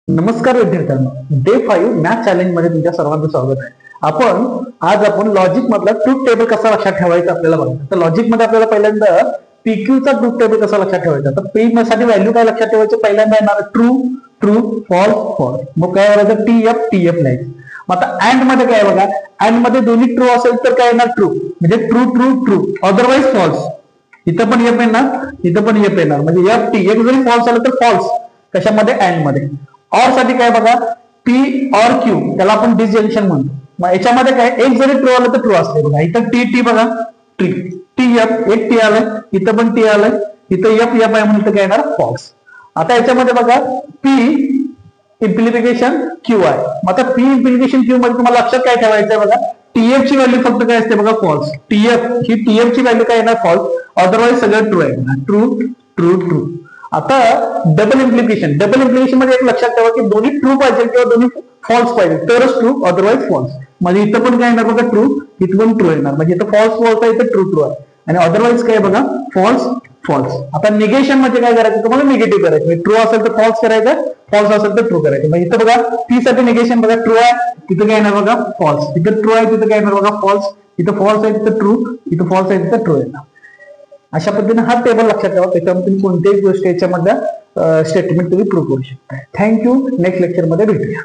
नमस्कार विद्यार्थ्यांनो, day 5 math challenge मध्ये तुमच्या सर्वांचं स्वागत आहे। आज आपण लॉजिक मधला ट्रूथ टेबल कसा लक्षात ठेवायचा आपल्याला बघायचं। तर लॉजिक मध्ये आपल्याला पहिल्यांदा पीक्यू चा ट्रूथ टेबल कसा लक्षात ठेवायचा। तर पी साठी व्हॅल्यू काय लक्षात ठेवायची, पहिल्यांदा येणार ट्रू ट्रू फॉल्स फॉल्स, मग काय करायचं टीएफ टीएफ लिहायचं। मग आता अँड मध्ये काय बघा, अँड मध्ये दोन्ही ट्रू असेल तर काय येणार ट्रू, म्हणजे true true true, otherwise false. इथं पण एफ येणार, इथं पण एफ येणार, म्हणजे एफ टी एक जरी फॉल्स आलं तर फॉल्स कशामध्ये, अँड मध्ये। ऑर साठी काय बघा, पी ऑर क्यू, त्याला आपण डिसजंक्शन म्हणतो। मग याच्यामध्ये काय एक जरी ट्रू आलं तर ट्रू असते बघा। इथं टी टी बघा, टी टी एफ, एक टी आलंय, इथं पण टी आलंय, इथं एफ एफ आहे म्हणून काय येणार फॉल्स। आता याच्यामध्ये बघा पी इम्प्लिकेशन क्यू आहे। मग आता पी इम्प्लिकेशन क्यू मध्ये तुम्हाला लक्षात काय ठेवायचं बघा, टीएफ ची व्हॅल्यू फक्त काय असते बघा फॉल्स। टीएफ ही टीएफ ची व्हॅल्यू काय येणार फॉल्स, अदरवाइज सगळं ट्रू आहे, ट्रू ट्रू ट्रू। आता डबल इम्प्लिकेशन, डबल इम्प्लिकेशन मध्ये एक लक्षात ठेवा की दोन्ही ट्रू पाहिजे किंवा दोन्ही फॉल्स पाहिजे तरच ट्रू, अदरवाइज फॉल्स। म्हणजे इथं पण काय येणार बघा ट्रू, इथं पण ट्रू येणार, म्हणजे इथं फॉल्स फॉल्स आहे, इथं ट्रू ट्रू आहे, आणि अदरवाइज काय बघा फॉल्स फॉल्स। आता निगेशन मध्ये काय करायचं, तुम्हाला निगेटिव्ह करायचं, म्हणजे ट्रू असेल तर फॉल्स करायचं, फॉल्स असेल तर ट्रू करायचं। म्हणजे इथं बघा पी साठी निगेशन बघा ट्रू आहे, तिथं काय येणार बघा फॉल्स, इथं ट्रू आहे तिथं काय येणार बघा फॉल्स, इथं फॉल्स आहे तिथं ट्रू, इथं फॉल्स आहे तिथं ट्रू येणार। अशा पद्धतीने हा टेबल लक्षात ठेवा, त्याच्यामध्ये तुम्ही कोणत्याही गोष्ट याच्यामधल्या स्टेटमेंट तुम्ही प्रूव्ह करू शकता। थँक्यू, नेक्स्ट लेक्चर मध्ये भेटूया।